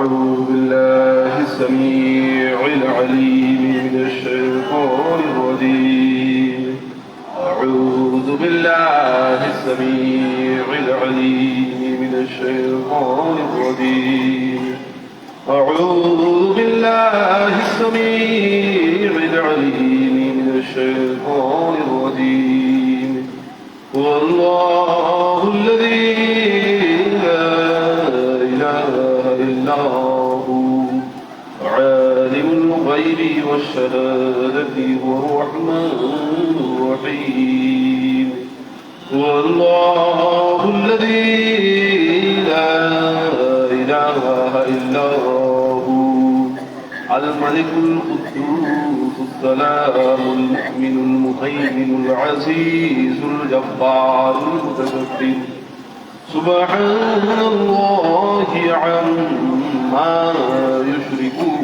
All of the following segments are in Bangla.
أعوذ بالله السميع العليم من الشيطان الرجيم أعوذ بالله السميع العليم من الشيطان الرجيم أعوذ بالله السميع العليم من الشيطان الرجيم والله الذي لا إله إلا هو عالم الغيب والشهادة هو الرحمن الرحيم والله الذي لا إله إلا هو الملك القدوس السلام المؤمن المهيمن العزيز الجبار المتكبر سبحان الله عما يشركون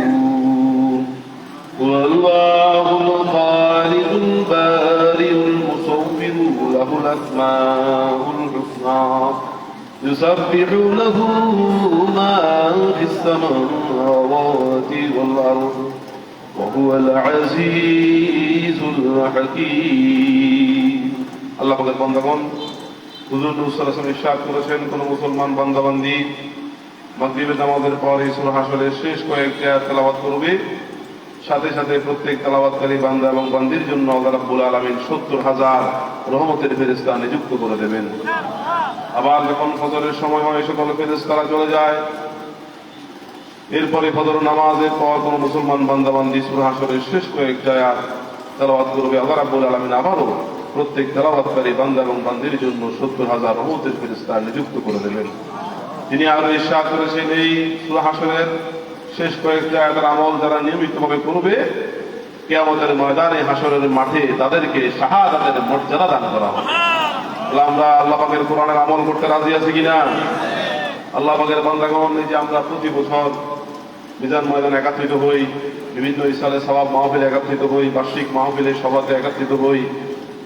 والله الخالق البارئ المصور له الأسماء الحسنى يسبح له ما في السماوات والأرض وهو العزيز الحكيم আল্লাহ পাকের বান্দাগণ হুজুর নবী সাল্লাল্লাহু আলাইহি ওয়াসাল্লাম ইরশাদ করেছেন কোন মুসলমান বান্দাবান্দি মাগরিবের নামাজের পরে সূরা হাশরের শেষ কয়েকটি আয়াত তেলাওয়াত করবে সাথে সাথে প্রত্যেক তেলাওয়াতকারী বান্দা এবং বান্দির জন্য আল্লাহ রাব্বুল আলামিন ৭০,০০০ রহমতের ফেরেশতা নিযুক্ত করে দেবেন। আবার যখন ফজরের সময় হয় সকল ফেরেশতারা চলে যায়, এরপরে ফজর নামাজের পর কোন মুসলমান বান্দাবান্দি সূরা হাশরের শেষ কয়েকটি আয়াত তেলাওয়াত করবে, আল্লাহ রাব্বুল আলামিন আবারও প্রত্যেক তেলাওয়াতকারী বান্দা এবং বান্দির জন্য ৭০,০০০ রহমতের ফেরেশতা নিযুক্ত করে দেবেন। তিনি আরো ইরশাদ করেছেন এই সূরা হাশরের শেষ কয়েকটি আয়াতের আমল যারা নিয়মিতভাবে করবে কিয়ামতের ময়দানে হাশরের মাঠে তাদেরকে শাহাদাতের মর্যাদা দান করা হবে। আমরা আল্লাহ পাকের কোরআনের আমল করতে রাজি আছি কিনা? আল্লাহ পাকের বান্দাগণ, এই যে আমরা প্রতি বছর মিজান ময়দানে একত্রিত হই, বিভিন্ন ইসালে সওয়াব মাহফিলে একত্রিত হই, বার্ষিক মাহফিলের সভাতে একত্রিত হই,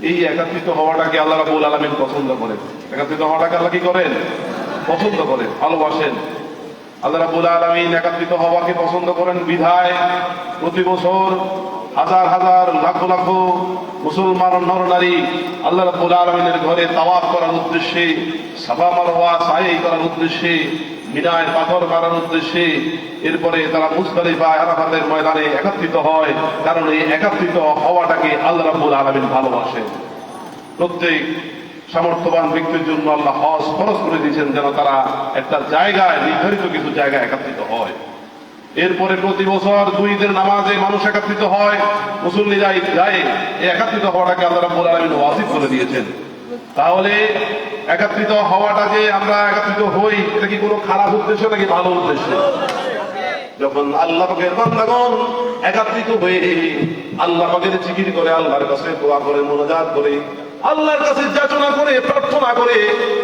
এই একত্রিত হওয়াটাকে আল্লাহ রাব্বুল আলামিন পছন্দ করেন। একত্রিত হওয়াটাকে আল্লাহ কি করেন? পছন্দ করেন, ভালোবাসেন। আল্লাহ রাব্বুল আলামিন একত্রিত হওয়াকে পছন্দ করেন বিধায় প্রতি বছর হাজার হাজার লাখ লাখ মুসলমান নর নারী আল্লাহ রাব্বুল আলামিনের ঘরে তাওয়াফ করার উদ্দেশ্যে, সাফা মারওয়া সাই করার উদ্দেশ্যে, মিনায় পাথর মারার উদ্দেশ্যে, এরপরে তারা মুজদালিফা আরাফাতের ময়দানে একত্রিত হয়। কারণ এই একত্রিত হওয়াটাকে আল্লাহ রাব্বুল আলামিন ভালোবাসেন। প্রত্যেক সামর্থ্যবান ব্যক্তির জন্য আল্লাহ হজ ফরজ করে দিয়েছেন যেন তারা একটা জায়গায়, নির্ধারিত কিছু জায়গায় একত্রিত হয়। এরপরে প্রতি বছর দুই ঈদের নামাজে মানুষ একত্রিত হয়, মুসল্লিরা ঈদগাহে। এই একত্রিত হওয়াটাকে আল্লাহ রাব্বুল আলামিন ওয়াজিব করে দিয়েছেন। তাহলে একত্রিত হওয়াটাকে আমরা একত্রিত হই, এটা কি কোনো খারাপ উদ্দেশ্য নাকি ভালো উদ্দেশ্য? যখন আল্লাহ পাকের বান্দাগণ একত্রিত হয়ে আল্লাহ পাকের জিকির করে, আল্লাহর কাছে দোয়া করে, মুনাজাত করে, আল্লাহর কাছে যাচনা করে, প্রার্থনা করে,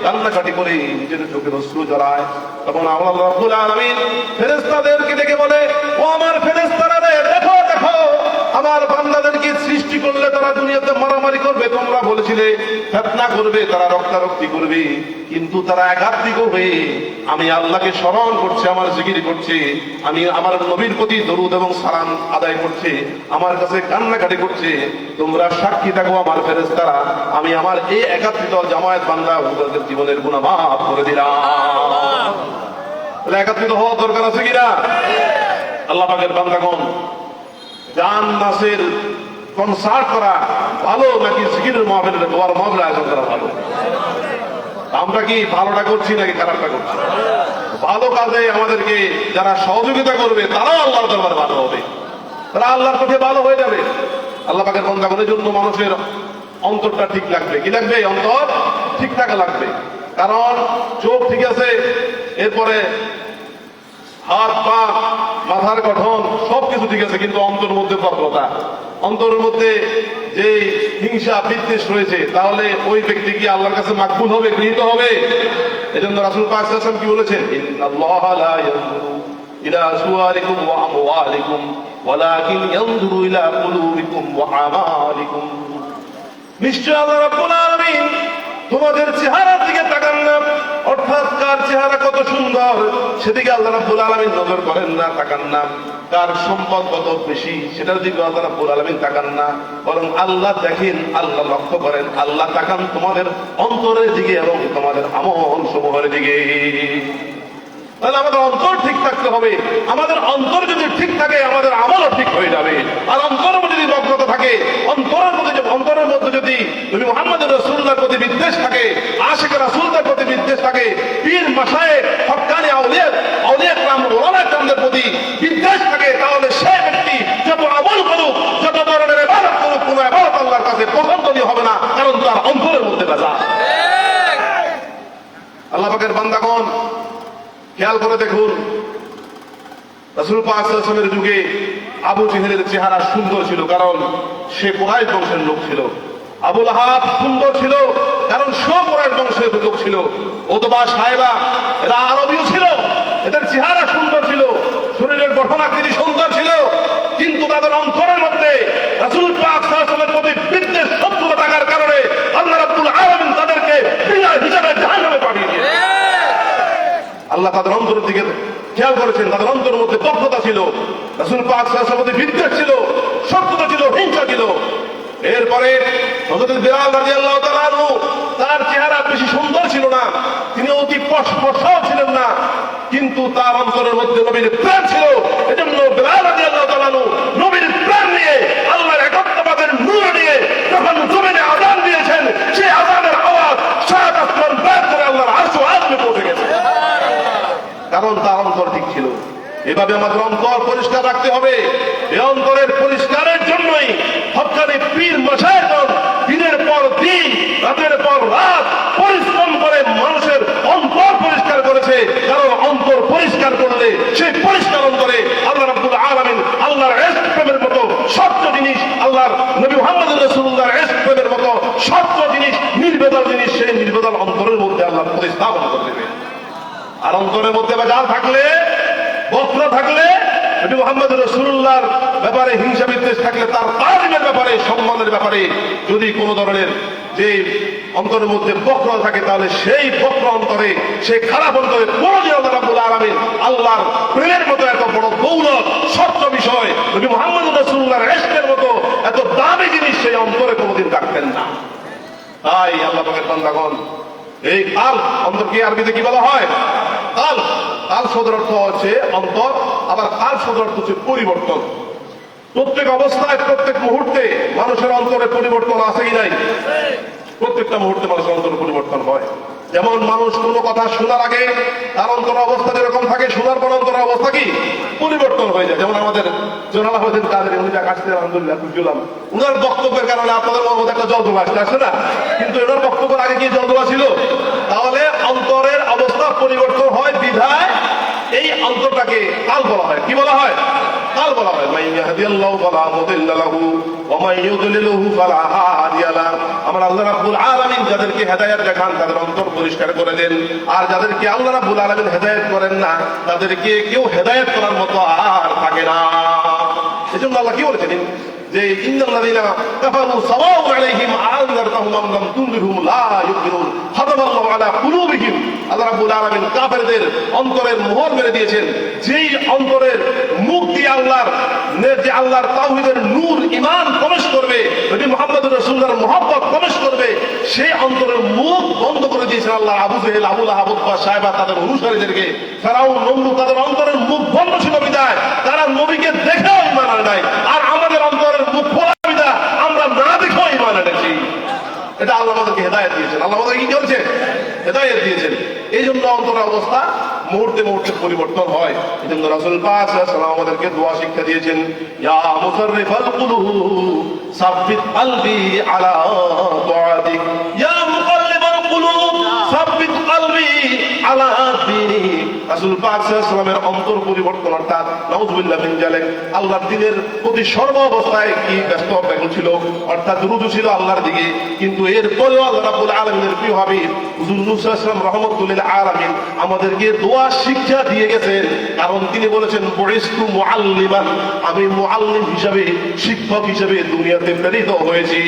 কান্নাকাটি করে, নিজের চোখের অশ্রু জড়ায়, তখন আল্লাহ রাব্বুল আলামিন ফেরেশতাদেরকে ডেকে বলে, ও আমার ফেরেশতারা রে, দেখো দেখো আমার বান্দাদেরকে সৃষ্টি করলে তারা দুনিয়াতে মারামারি করবে, তোমরা বলেছিলে ফিতনা করবে, তারা রক্তারক্তি করবে, কিন্তু তারা একাত্রিত হয়ে আমি আল্লাহকে স্মরণ করছে, আমার জিকির করছে, আমি আমার নবীর প্রতি দরুদ এবং সালাম আদায় করছে, আমার কাছে কান্নাকাটি করছে। তোমরা সাক্ষী থাকো আমার ফেরেশতারা, আমি আমার এই একাত্রিত জামায়াত বান্দা ওদের জীবনের গুনাহ মাফ করে দিলাম। একত্রিত হওয়ার দরকার আছে কিনা? আল্লাহ পাকের বান্দাগণ, জান নাসের কনসার্ট করা ভালো নাকি জিকিরের মাহফিলের দোয়ার মাহফিল আয়োজন করা ভালো? আমরা কি ভালোটা করছি নাকি খারাপটা করছি? ভালো কাজে আমাদেরকে যারা সহযোগিতা করবে তারাও আল্লাহর দরবারে ভালো হবে, তারা আল্লাহর পথে ভালো হয়ে যাবে। আল্লাহ পাকের বান্দাগণের জন্য মানুষের অন্তরটা ঠিক লাগবে। কি লাগবে? অন্তর ঠিক থাকা লাগবে। কারণ চোখ ঠিক আছে, এরপরে হাত পা মাথার গঠন সবকিছু ঠিক আছে, কিন্তু অন্তরের মধ্যে প্রবলতা, অন্তরের মধ্যে যে হিংসা বিদ্বেষ রয়েছে, তাহলে ওই ব্যক্তি কি আল্লাহর কাছে মাকবুল হবে, গৃহীত হবে? এজন্য রাসূল পাক সাল্লাল্লাহু আলাইহি ওয়াসাল্লাম কি বলেছেন? ইন্নাল্লাহা লা ইয়ানজুরু ইলা সুওয়ারিকুম ওয়া আমওয়ালিকুম ওয়ালাকিন ইয়ানজুরু ইলা কুলুবিকুম ওয়া আমালিকুম। নিশ্চয় আল্লাহ রাব্বুল আলামিন তোমাদের চেহারার দিকে তাকান না, অর্থাৎ কার চেহারা কত সুন্দর সেদিকে আল্লাহ রাব্বুল আলামিন নজর করেন না, তাকান না। কার সম্পদ কত বেশি সেটার দিকে আল্লাহ রাব্বুল আলামিন তাকান না, বরং আল্লাহ দেখেন, আল্লাহ লক্ষ্য করেন, আল্লাহ তাকান তোমাদের অন্তরের দিকে এবং তোমাদের আমল সমূহের দিকে। তাহলে আমাদের অন্তর ঠিক থাকতে হবে। আমাদের অন্তর যদি ঠিক থাকে আমাদের আমলও ঠিক হয়ে যাবে। আর অন্তরের মধ্যে যদি বক্রতা থাকে, অন্তরের মধ্যে যদি নবী মুহাম্মদ রাসূলুল্লাহর প্রতি বিদ্বেষ থাকে, আশিক রাসূলদের প্রতি বিদ্বেষ থাকে, পীর মাশায়েখ হক্কানি আউলিয়া کرام ওলামা کرامদের প্রতি বিদ্বেষ থাকে, তাহলে সে ব্যক্তি যত আমল করুক, যত ধরনের ইবাদত করুক, কোনো ইবাদত আল্লাহর কাছে পছন্দনীয় হবে না, কারণ তার অন্তরের মধ্যে ভেজাল। আল্লাহ পাকের বান্দাগণ খেয়াল করে দেখুন, রাসূল পাক সাল্লাল্লাহু আলাইহি ওয়াসাল্লামের যুগে আবু জেহেলের চেহারা সুন্দর ছিল, কারণ সে কুরাইশ বংশের লোক ছিল। আবু লাহাব সুন্দর ছিল, কারণ সে কুরাইশ বংশের লোক ছিল। উতবা সাহেবা এরা আরবীয় ছিল, এদের চেহারা সুন্দর ছিল, শরীরের গঠনাকৃতি সুন্দর ছিল, কিন্তু তাদের অন্তরের মধ্যে রাসূল পাক সাল্লাল্লাহু আলাইহি ওয়াসাল্লামের প্রতি বিদ্বেষ শত্রুতা থাকার কারণে আল্লাহ রাব্বুল আলামিন তাদেরকে বিজয় হিসাবে জাহান্নামে পাঠিয়ে দিয়েছেন। আল্লাহ তাদের অন্তরের দিকে খেয়াল করেছেন, তাদের অন্তরের মধ্যে বক্রতা ছিল, রাসূল পাক সাল্লাল্লাহু আলাইহি ওয়াসাল্লামের বিদ্বেষ ছিল, শত্রুতা ছিল, হিংসা ছিল। এরপরে হযরত বিলাল রাদিয়াল্লাহু তাআলা আনহু, তার চেহারা বেশি সুন্দর ছিল না, তিনি অতি ফর্সাও ছিলেন না, কিন্তু তার অন্তরের মধ্যে নবীর প্রেম ছিল। এজন্য বিলাল রাদিয়াল্লাহু তাআলা আনহু নবীর প্রেম নিয়ে, আল্লাহর একত্ববাদের নূর নিয়ে যখন জমিনে আযান দিয়েছেন, সেই আযানের আওয়াজ সাত আসমান বেদ করে আল্লাহর আরশ ও আযমে পৌঁছে গেছে, কারণ তার অন্তর ঠিক ছিল। এভাবে আমাদের অন্তর পরিষ্কার রাখতে হবে। এই অন্তরের পরিষ্কারের জন্যই হক্কানি পীর মাশায়েখগণ দিনের পর দিন, রাতের পর রাত পরিশ্রম করে মানুষের অন্তর পরিষ্কার করেছে, কারণ অন্তর পরিষ্কার করলে সেই পরিষ্কার অন্তরে আল্লাহ রাব্বুল আলামিন আল্লাহর ইশক প্রেমের মতো সত্য জিনিস, আল্লাহর নবী মুহাম্মদ রাসূলুল্লাহর ইশক প্রেমের মতো সত্য জিনিস, নির্বেজাল জিনিস, সেই নির্বেজাল অন্তরের মধ্যে আল্লাহ প্রতিস্থাপন করে দেবে। আর অন্তরের মধ্যে ভেজাল থাকলে, বক্র থাকলে, নবী মুহাম্মদ রাসূলুল্লাহর ব্যাপারে হিংসা বিদ্বেষ থাকলে, তার তালিমের ব্যাপারে, সম্মানের ব্যাপারে যদি কোন ধরনের যে অন্তরের মধ্যে বক্র থাকে, তাহলে সেই বক্র অন্তরে, সেই খারাপ অন্তরে কোনদিন আল্লাহ রাব্বুল আলামিন আল্লাহর প্রেমের মতো এত বড় দৌলত, সত্য বিষয়, নবী মুহাম্মদ রাসূলুল্লাহর ইশকের মতো এত দামি জিনিস সেই অন্তরে কোনদিন রাখতেন না। তাই আল্লাহ পাকের বান্দাগণ, এই কাল, অন্তরকে আরবিতে কি বলা হয়? কাল। কাল শব্দের অর্থ হচ্ছে অন্তর, আবার কাল শব্দের অর্থ হচ্ছে পরিবর্তন। প্রত্যেক অবস্থায়, প্রত্যেক মুহূর্তে মানুষের অন্তরে পরিবর্তন আছে কি নাই? প্রত্যেকটা মুহূর্তে মানুষের অন্তরে পরিবর্তন হয়। যেমন মানুষ কোনো কথা শোনার আগে তার অন্তর অবস্থা যেরকম থাকে, শোনার পর অন্তর অবস্থা কি পরিবর্তন হয়ে যায়। যেমন আমাদের জোনাল আহমেদ কাদের, উনি যা কাছে আলহামদুলিল্লাহ বুঝলাম, উনার বক্তব্যের কারণে আপনাদের মধ্যে একটা জলদোলা আসছে না, কিন্তু এনার বক্তব্যের আগে কি জলদোলা ছিল? তাহলে অন্তরের অবস্থা পরিবর্তন হয় বিধায় এই অন্তরটাকে কাল বলা হয়। কি বলা হয়? কাল বলা হয়। মান ইয়াহদিয়াল্লাহু ফালা মুদিল্লা লাহু ওয়া মান ইউদ্লিলহু ফালা হাদিয়া লাহু। আমরা আল্লাহ রাব্বুল আলামিন যাদেরকে হেদায়েত দেখান তাদের অন্তর পরিষ্কার করে দেন, আর যাদেরকে আল্লাহ রাব্বুল আলামিন হেদায়েত করেন না তাদেরকে কেউ হেদায়েত করার মতো আর থাকে না। এজন্য আল্লাহ কি বলেছেন যে ইন্নাল্লাযীনা কাফারু সাওয়াউন আলাইহিম আনযারতাহুম আম লাম তুনযিরহুম লা ইউমিনুন খাতামাল্লাহু আলা কুলুবিহিম। আল্লাহ রাব্বুল আলামিন কাফেরদের অন্তরের মোহর মেরে দিয়েছেন। যেই অন্তরের মুখ দিয়ে আল্লাহর তাওহীদের নূর, ঈমান প্রবেশ করবে, নবী মুহাম্মদ রাসূলুল্লাহর মহব্বত প্রবেশ করবে, সেই অন্তরের মুখ বন্ধ করে দিয়েছেন আল্লাহ। আবু জেহেল, আবু লাহাব, উতবা, সায়বা তাদের অনুসারীদেরকে, ফেরাউন, নমরুদ, তাদের অন্তরের মুখ বন্ধ ছিল বিধায় তারা নবীকে দেখেও ঈমান আনে নাই। আর আমাদের অন্তরের মুখ খোলা বিধায় আমরা না দেখেও ঈমান এনেছি। এটা আল্লাহ আমাদেরকে হেদায়েত দিয়েছেন। আল্লাহ আমাদের কি করেছে? হেদায়েত দিয়েছেন। এই জন্য অন্তরের অবস্থা মুহূর্তে মুহূর্তে পরিবর্তন হয়। এই জন্য রাসূল পাক সাল্লাল্লাহু আলাইহি ওয়াসাল্লাম আমাদেরকে দোয়া শিক্ষা দিয়েছেন, ইয়া মুসাররিফাল কুলুব সাব্বিত কলবি আলা তাআতিক, ইয়া মুকাল্লিবাল কুলুব সাব্বিত কলবি আলা দীনিক। রাসূল পাক সাল্লাল্লাহু আলাইহি ওয়াসাল্লামের অন্তর পরিবর্তন, অর্থাৎ নাউযুবিল্লাহ মিন যালিক, আল্লাহর দ্বীনের প্রতি সর্ব অবস্থায় কি ব্যস্ত ব্যাকুল ছিল, অর্থাৎ রুজু ছিল আল্লাহর দিকে। কিন্তু এরপরেও আল্লাহ রাব্বুল আলামিনের প্রিয় হাবিব হুজুর নূহ সাল্লাল্লাহু আলাইহি ওয়াসাল্লাম রাহমাতুল লিল আলামিন আমাদেরকে দোয়া শিক্ষা দিয়ে গেছেন, কারণ তিনি বলেছেন বুইস্তু মুআল্লিমান, আমি মুআল্লিম হিসাবে, শিক্ষক হিসাবে দুনিয়াতে প্রেরিত হয়েছি।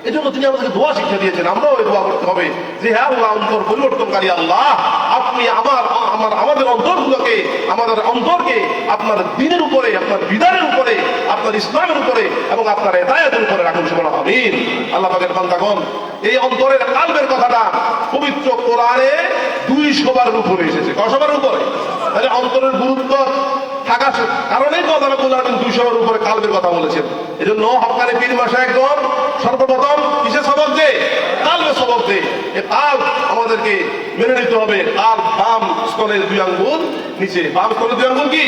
এই জন্য তিনি আমাদেরকে দোয়া শিক্ষা দিয়েছেন, আমরাও এই দোয়া করতে হবে যে হ্যাঁ আল্লাহ অন্তর পরিবর্তনকারী আল্লাহ, আপনি আমাদের অন্তরগুলোকে, আমাদের অন্তরকে আপনার দ্বীনের উপরে, আপনার বিধানের উপরে, আপনার ইসলামের উপরে এবং আপনার হেদায়েতের উপরে রাখুন। সুবহানাল্লাহ, আমিন। আল্লাহ পাকের বান্দাগণ, এই অন্তরের কালবের কথাটা পবিত্র কোরআনে 200 বারের উপরে এসেছে। কয়শোবার উপরে? তাহলে অন্তরের গুরুত্ব থাকার কারণেই তো আল্লাহ রাব্বুল আলামিন 200 বারের উপরে কালবের কথা বলেছেন। এজন্য হক্কানি পীর মাশায়েখগণ সর্বপ্রথম কিসের সবক দেয়? কালবের সবক দেয়। এই কালব আমাদেরকে মেনে নিতে হবে। কালব বাম স্তনের 2 আঙ্গুল নিচে, বাম স্তনের 2 আঙ্গুল কি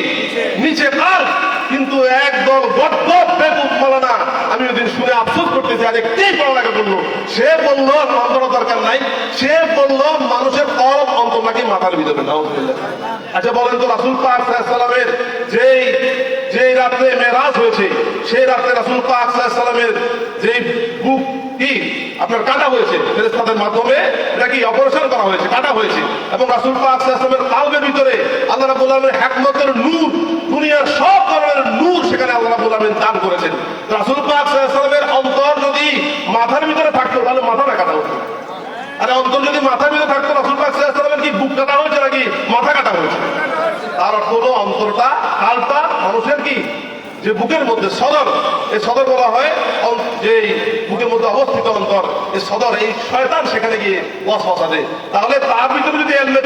নিচে কালব। কিন্তু একদল গদ্দপ বেকুব মাওলানা, আমি ওদিন শুনে আফসোস করতেছি, আর একটাই পড়ালেখা করলো, সে বলল অন্তর দরকার নাই, সে বলল মানুষের কলব অন্তর নাকি মাথার ভিতরে। নাউযুবিল্লাহ। আচ্ছা বলেন তো, রাসূল পাক সাল্লাল্লাহু আলাইহি ওয়াসাল্লামের যেই রাত্রে মেরাজ হয়েছে, সেই রাত্রে রাসূল পাক সাল্লাল্লাহু আলাইহি ওয়াসাল্লামের যেই বুক কি আপনার কাটা হয়েছে ফেরেশতাদের মাধ্যমে, এটা কি অপারেশন করা হয়েছে, কাটা হয়েছে, এবং রাসূল পাক সাল্লাল্লাহু আলাইহি ওয়াসাল্লামের কালবের ভিতরে আল্লাহ রাব্বুল আলামিনের হিকমতের নূর, দুনিয়ার সব ধরনের নূর সেখানে আল্লাহ রাব্বুল আলামিন দান করেছেন। রাসূল পাক সাল্লাল্লাহু আলাইহি ওয়াসাল্লামের অন্তর যদি মাথার ভিতরে থাকতো তাহলে মাথাটা কাটা হতো। আরে অন্তর যদি মাথার ভিতরে থাকতো, রাসূল পাক সাল্লাল্লাহু আলাইহি ওয়াসাল্লামের কি বুক কাটা হয়েছে নাকি মাথা কাটা হয়েছে? তার অর্থ হলো অন্তরটা, কালটা মানুষের কি যে বুকের মধ্যে সদর, এই সদর বলা হয় যে বুকের মধ্যে অবস্থিত অন্তর, এই সদর, এই শয়তান সেখানে গিয়ে ওয়াসওয়াসা দেয়। তাহলে তার ভিতরে যদি ইলমে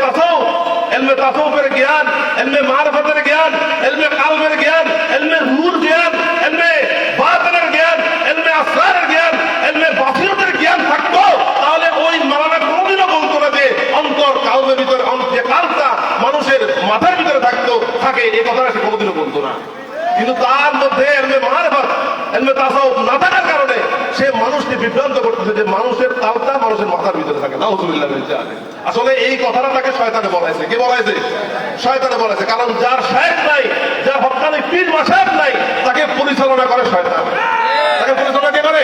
তাসাউফের জ্ঞান, ইলমে মারিফাতের জ্ঞান, ইলমে কালবের জ্ঞান, ইলমে নূর জ্ঞান, ইলমে বাতিনের জ্ঞান, ইলমে আসরারের জ্ঞান, ইলমে বাসিরতের জ্ঞান থাকতো, তাহলে ওই মাওলানা কোনোদিনও বলতো না যে অন্তর কালবের ভিতরে, যে কালটা মানুষের মাথার ভিতরে থাকে, এই কথাটা সে কোনোদিনও বলতো না। কিন্তু তার মধ্যে ইলমে মারিফাত, ইলমে তাসাউফ না থাকার কারণে সে মানুষকে বিভ্রান্ত করতেছে যে মানুষের কালটা মানুষের মাথার ভিতরে থাকে। নাউযুবিল্লাহ মিন যালিক। আসলে এই কথাটা তাকে শয়তানে বলাইছে। কে বলাইছে? শয়তানে বলাইছে। কারণ যার শায়েখ নাই, যার হক্কানি পীর মাশায়েখ নাই, তাকে পরিচালনা করে শয়তান। তাকে পরিচালনা কে করে?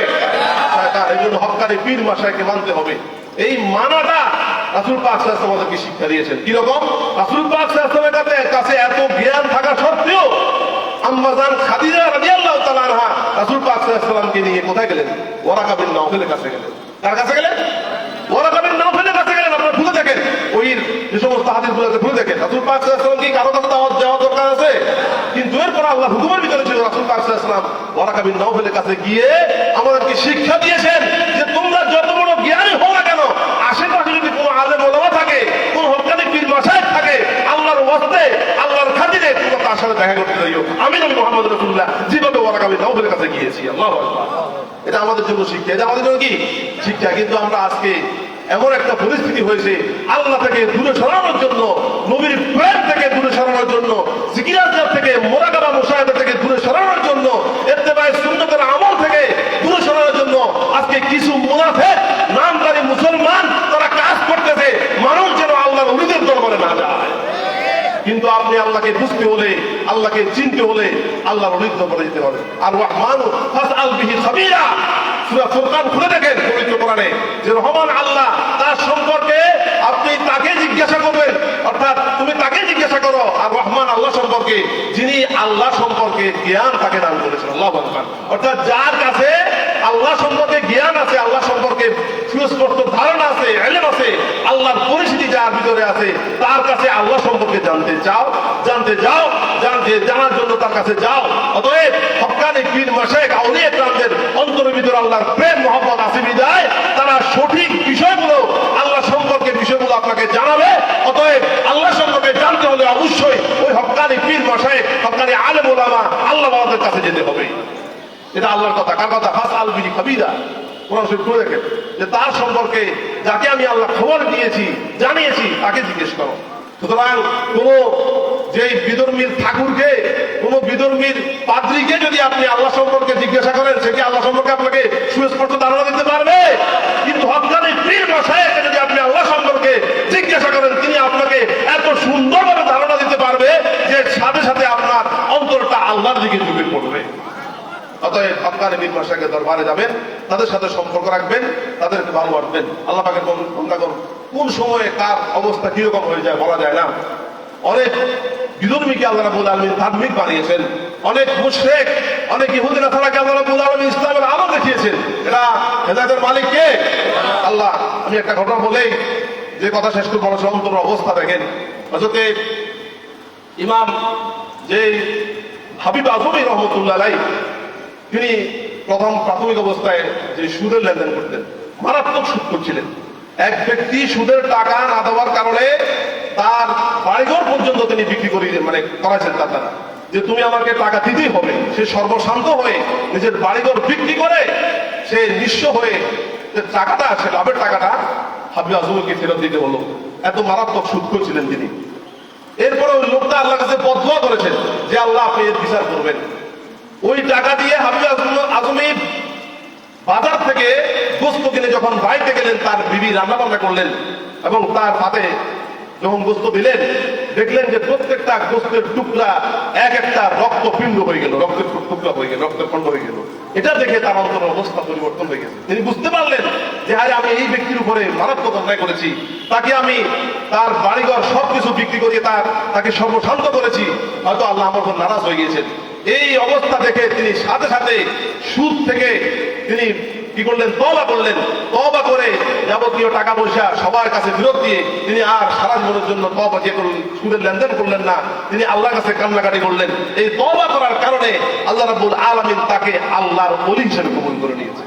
শয়তান। এই জন্য হক্কানি পীর মাশায়েখকে মানতে হবে। এই মানাটা রাসূল পাক সাল্লাল্লাহু আলাইহি ওয়াসাল্লাম আমাদেরকে শিক্ষা দিয়েছেন। কি রকম? রাসূল পাক সাল্লাল্লাহু আলাইহি ওয়াসাল্লামের কাছে এত জ্ঞান থাকা সত্ত্বেও আম্মাজান খাদিজা রাদিয়াল্লাহু তাআলা আনহা রাসূল পাক সাল্লাল্লাহু আলাইহি ওয়াসাল্লামকে নিয়ে কোথায় গেলেন? ওয়ারাকা বিন নাওফলের কাছে গেলেন। কার কাছে গেলেন? ওয়ারাকা বিন নাওফলের কাছে গেলেন। আপনারা ভুলে দেখেন, ওই যে সমস্ত হাদিসগুলো আছে ভুলে দেখেন। রাসূল পাক সাল্লাল্লাহু আলাইহি ওয়াসাল্লাম কি কারো কাছে দাওয়াত দেওয়া দরকার আছে? কিন্তু এরপর আল্লাহ হুকুমের ভিতরে ছিল রাসূল পাক সাল্লাল্লাহু আলাইহি ওয়াসাল্লাম ওয়ারাকা বিন নাওফলের কাছে গিয়ে আমাদেরকে শিক্ষা দিয়েছেন যে তোমরা যত বড় জ্ঞানী হও না কেন, আশেপাশে যদি কোনো আলেম ওলামা থাকে, কোন হক্কানি পীর মাশায়েখ থাকে, আল্লাহর ওয়াস্তে, আল্লাহর খাতিরে তোমরা তার সাথে দেখা করতে যাইও। আমি নবী মুহাম্মদ রাসূলুল্লাহ যেভাবে ওয়ারাকা বিন নাওফলের কাছে গিয়েছি। আল্লাহু আকবার। এটা আমাদের জন্য শিক্ষা, এটা আমাদের জন্য কি শিক্ষা। কিন্তু আমরা আজকে এমন একটা পরিস্থিতি হয়েছে, আল্লাহ থেকে দূরে সরানোর জন্য, নবীর প্রেম থেকে দূরে সরানোর জন্য, জিকির আজকার থেকে, মুরাকাবা মুশাহাদা থেকে দূরে সরানোর জন্য, ইত্তেবায়ে সুন্নাতের আমল থেকে দূরে সরানোর জন্য আজকে কিছু মুনাফিক নামধারী মুসলমান তারা কাজ করতেছে মানুষ যেন আল্লাহর ওলিদের দরবারে না যায়। কিন্তু আপনি আল্লাহকে বুঝতে হলে, আল্লাহকে চিনতে হলে আল্লাহর ওলিদের দরবারে যেতে হবে। আর রাহমানু ফাসআল বিহি খাবীরা, সূরা ফুরকান খুলে দেখেন পবিত্র কোরআনে, যে রহমান আল্লাহ, তার সম্পর্কে আপনি তাকে জিজ্ঞাসা করবেন, অর্থাৎ তুমি তাকে জিজ্ঞাসা করো। আর রহমান আল্লাহ সম্পর্কে, যিনি আল্লাহ সম্পর্কে জ্ঞান তাকে দান করেছেন। আল্লাহু আকবার। অর্থাৎ যার কাছে আল্লাহ সম্পর্কে জ্ঞান আছে, আল্লাহ সম্পর্কে সুস্পষ্ট ধারণা আছে, ইলম আছে, আল্লাহর পরিস্থিতি যার ভিতরে আছে, তার কাছে আল্লাহ সম্পর্কে জানতে জানার জন্য তার কাছে যাও। অতএব হক্কানি পীর মাশায়েখ আউলিয়া কেরামদের অন্তরের ভিতরে আল্লাহর প্রেম মহব্বত আছে বিধায় তারা সঠিক বিষয়গুলো, আল্লাহ সম্পর্কে বিষয়গুলো আপনাকে জানাবে। অতএব আল্লাহ সম্পর্কে জানতে হলে অবশ্যই ওই হক্কানি পীর মাশায়েখ, হক্কানি আলেম ওলামা, আল্লাহ বাবাদের কাছে যেতে হবে। এটা আল্লাহর কথা। কার কথা? ফাসআল বিহি খাবীরা। কোরআন শরীফ পড়ে দেখেন যে তার সম্পর্কে যাকে আমি আল্লাহ খবর দিয়েছি, জানিয়েছি, তাকে জিজ্ঞেস করো। সুতরাং কোন যে বিধর্মীর ঠাকুরকে, কোন বিধর্মীর পাদ্রীকে যদি আপনি আল্লাহ সম্পর্কে জিজ্ঞাসা করেন, সে কি আল্লাহ সম্পর্কে আপনাকে সুস্পষ্ট ধারণা দিতে পারবে? কিন্তু হক্কানি পীর মাশায়েখকে যদি আপনি আল্লাহ সম্পর্কে জিজ্ঞাসা করেন, তিনি আপনাকে এত সুন্দরভাবে ধারণা দিতে পারবে যে সাথে সাথে আপনার অন্তরটা আল্লাহর দিকে ঝুঁকে পড়বে। অতএব হক্কানি পীর মাশায়েখের দরবারে যাবেন, তাদের সাথে সম্পর্ক রাখবেন, তাদেরকে ভালোবাসবেন। আল্লাহ পাকের বান্দাগণ কোন সময়ে কার অবস্থা কিরকম হয়ে যায় বলা যায় না। অনেক বিধর্মীকে আল্লাহ রাব্বুল আলামিন ধার্মিক বানিয়েছেন, অনেক মুশরিক, অনেক ইহুদি নাসারাকে আল্লাহ রাব্বুল আলামিন ইসলামের আলো দেখিয়েছেন। এরা হেদায়েতের মালিক কে? আল্লাহ। আমি একটা ঘটনা বলেই যে কথা শেষ করব, মানুষের অন্তরের অবস্থা দেখেন। হযরতে ইমাম যে হাবিব আজমি রহমতুল্লাহ আলাইহি, তিনি প্রথম প্রাথমিক অবস্থায় যে সুদের লেনদেন করতেন, মারাত্মক সুদ করছিলেন। এক ব্যক্তি সুদের টাকা না দেওয়ার কারণে তার বাড়িঘর পর্যন্ত তিনি বিক্রি করাইছেন তার দ্বারা, যে তুমি আমাকে টাকা দিতেই হবে। সে সর্বশান্ত হয়ে নিজের বাড়িঘর বিক্রি করে সে নিঃস্ব হয়ে যে টাকাটা, সে লাভের টাকাটা হাবিব আজমিকে ফেরত দিতে হলো। এত মারাত্মক সুদ করছিলেন তিনি। এরপরে ওই লোকটা আল্লাহর কাছে বদদুয়া করেছেন যে আল্লাহ আপনি এর বিচার করবেন। ওই টাকা দিয়ে হাবিব আজমি বাজার থেকে গোস্ত কিনে যখন বাড়িতে গেলেন, তার বিবি রান্না বান্না করলেন এবং তার হাতে যখন গোস্ত দিলেন, দেখলেন যে প্রত্যেকটা গোস্তের টুকরা এক একটা রক্তপিণ্ড হয়ে গেল, রক্তের টুকরা হয়ে গেল, রক্তের খণ্ড হয়ে গেল। এটা দেখে তার অন্তরের অবস্থা পরিবর্তন হয়ে গেছে। তিনি বুঝতে পারলেন যে আরে আমি এই ব্যক্তির উপরে মারাত্মক অন্যায় করেছি, তাকে আমি তার বাড়িঘর সবকিছু বিক্রি করিয়ে তাকে সর্বশান্ত করেছি, হয়তো আল্লাহ আমার উপর নারাজ হয়ে গিয়েছেন। এই অবস্থা দেখে তিনি সাথে সাথে সুদ থেকে তিনি কি করলেন? তওবা করলেন। তওবা করে যাবতীয় টাকা পয়সা সবার কাছে ফেরত দিয়ে তিনি আর সারা জীবনের জন্য তওবা যে সুদের লেনদেন করলেন না। তিনি আল্লাহর কাছে কান্নাকাটি করলেন। এই তওবা করার কারণে আল্লাহ রাব্বুল আলামিন তাকে আল্লাহর ওলি হিসেবে কবুল করে নিয়েছে,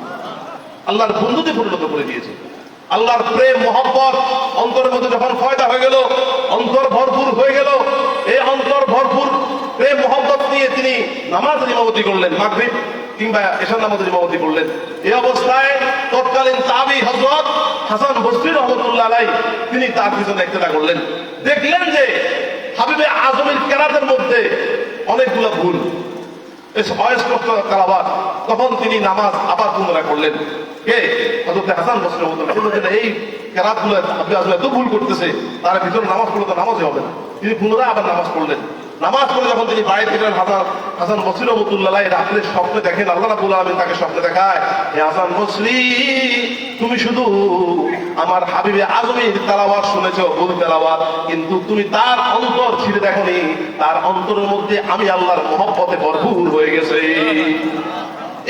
আল্লাহর বন্ধুতে পরিণত করে দিয়েছে। আল্লাহর প্রেম মহব্বত অন্তরের মধ্যে যখন ফয়দা হয়ে গেল, অন্তর ভরপুর হয়ে গেল, এই অন্তর ভরপুর প্রেম মহব্বত নিয়ে তিনি নামাজের ইমামতি করলেন, মাগরিব কিংবা এশার নামাজের ইমামতি করলেন। এই অবস্থায় তৎকালীন তাবি হযরত হাসান বসরি রাহমাতুল্লাহ আলাইহি তিনি তার পিছনে ইক্তেদা করলেন। দেখলেন যে হাবিবে আজমের কেরাতের মধ্যে অনেকগুলো ভুল, অস্পষ্ট কালাবাত। তখন তিনি নামাজ আবার পুনরায় করলেন। কে? হযরত হাসান বসরি রাহমাতুল্লাহ। এই কেরাতগুলো হাবিবে আজম এত ভুল করতেছে, তার ভিতরে নামাজ পড়লে তো নামাজই হবে না। তিনি পুনরায় আবার নামাজ পড়লেন। নামাজ পড়ে যখন তিনি বাড়িতে গেলেন, হাসান বসরি রাহমাতুল্লাহ আলাইহি রাত্রে স্বপ্নে দেখেন, আল্লাহ রাব্বুল আলামিন তাকে স্বপ্নে দেখায়, হে হাসান বসরি, তুমি শুধু আমার হাবিবে আজমের তেলাওয়াত শুনেছো, ভুল তেলাওয়াত, কিন্তু তুমি তার অন্তর ছিঁড়ে দেখোনি। তার অন্তরের মধ্যে আমি আল্লাহর মহব্বতে ভরপুর হয়ে গেছে।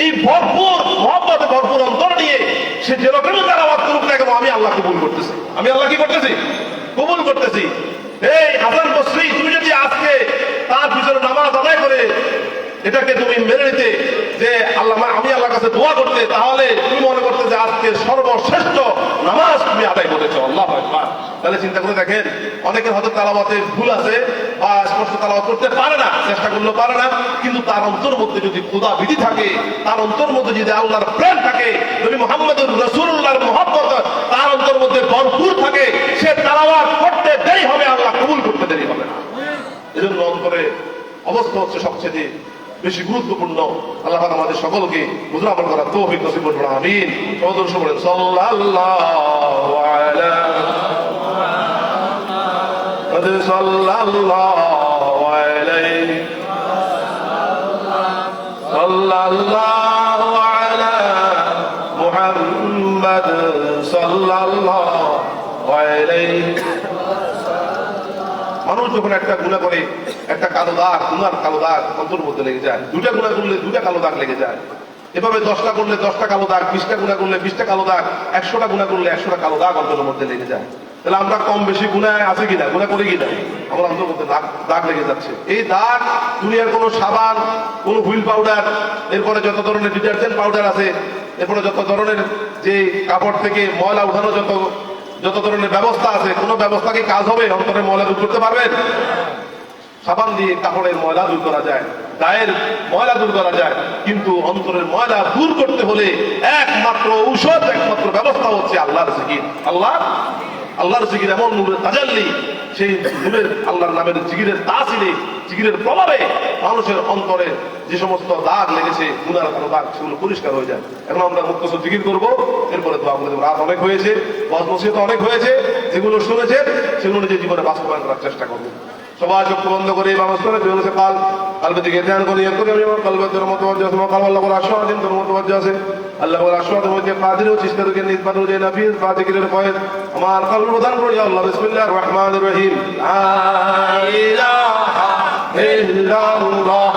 এই ভরপুর মহব্বতে ভরপুর অন্তর নিয়ে সে যেরকমই তেলাওয়াত করুক না কেন, আমি আল্লাহ কবুল করতেছি। আমি আল্লাহ কি করতেছি? কবুল করতেছি। এই হাসান বসরি, তুমি যদি আজকে তার পিছনে নামাজ আদায় করে এটাকে তুমি মেনে নিতে, যে আল্লাহ আমি আল্লাহর কাছে দোয়া করতে, তাহলে তুমি মনে করতে যে আজকে সর্বশ্রেষ্ঠ নামাজ তুমি আদায় করেছো। আল্লাহু আকবার। তাহলে চিন্তা করে দেখেন, অনেকের হয়তো তেলাওয়াতে ভুল আছে বা স্পষ্ট তেলাওয়াত করতে পারে না, চেষ্টা করলেও পারে না, কিন্তু তার অন্তর মধ্যে যদি খোদা বিধি থাকে, তার অন্তর মধ্যে যদি আল্লাহর প্রেম থাকে, নবী মুহাম্মদুর রাসূলুল্লাহর মহব্বত তার অন্তর মধ্যে ভরপুর থাকে, সে তেলাওয়াত করতে দেরি হবে, আল্লাহ কবুল করতে দেরি হবে না। এজন্য অন্তরে অবস্থা হচ্ছে সবচেয়ে বেশি গুরুত্বপূর্ণ। আল্লাহ পাক আমাদের সকলকে বুঝা আমল করার তৌফিক নসিব করুন। আমিন। সদস্য বলেন সাল্লাল্লাহু আলা মুহাম্মাদ সাল্লাল্লাহু আলাইহি সাল্লাল্লাহু আলা মুহাম্মাদ সাল্লাল্লাহু আলাইহি। মানুষ যখন একটা গুনাহ করে, একটা কালো দাগ, গুনার কালো দাগ অন্তর মধ্যে লেগে যায়। দুটা গুনাহ করলে দুটা কালো দাগ লেগে যায়। এভাবে 10টা করলে 10টা কালো দাগ, 20টা গুনাহ করলে 20টা কালো দাগ, 100টা গুনাহ করলে 100টা কালো দাগ অন্তরের মধ্যে লেগে যায়। তাহলে আমরা কম বেশি গুনাহ আছে কিনা, গুনাহ করি কিনা, আমার অন্তরের মধ্যে দাগ লেগে যাচ্ছে। এই দাগ দুনিয়ার কোনো সাবান, কোনো হুইল পাউডার, এরপরে যত ধরনের ডিটারজেন্ট পাউডার আছে, এরপরে যত ধরনের যে কাপড় থেকে ময়লা উঠানো যত ধরনের ব্যবস্থা আছে, কোন ব্যবস্থা কি কাজ হবে? অন্তরের ময়লা দূর করতে পারবেন? সাবান দিয়ে কাপড়ের ময়লা দূর করা যায়, গায়ের ময়লা দূর করা যায়, কিন্তু অন্তরের ময়লা দূর করতে হলে একমাত্র ঔষধ, একমাত্র ব্যবস্থা হচ্ছে আল্লাহর জিকির। আল্লাহর জিকির এমন নূরের তাজাল্লি, সেই নূরের আল্লাহর নামের জিকিরের তাসিরে, জিকিরের প্রভাবে মানুষের অন্তরে যে সমস্ত দাগ লেগেছে, গুনার কোনো দাগ, সেগুলো পরিষ্কার হয়ে যায়। এখন আমরা মুক্তসর জিকির করবো, এরপরে দোয়া করে দেবো। রাত অনেক হয়েছে, ওয়াজ নসিহত অনেক হয়েছে, যেগুলো শুনেছেন সেগুলো নিজের জীবনে বাস্তবায়ন করার চেষ্টা করবো। সবাই চক্ষু বন্ধ করে মানুষ করে দুই হচ্ছে কালবে দিকে ধ্যান করি, করি আমি আমার কালবে তোর মতো আছে, কাল আল্লাহ বলে আশাদিন তোর মতো আছে, আল্লাহ বলে আশাদের মধ্যে কাদিরও চেষ্টা থেকে নিজ যে নাফিস বা জিকিরের পয়েন্ট আমার কাল প্রদান করি। আল্লাহ বিসমিল্লাহির রহমানির রহিম। লা ইলাহা ইল্লাল্লাহ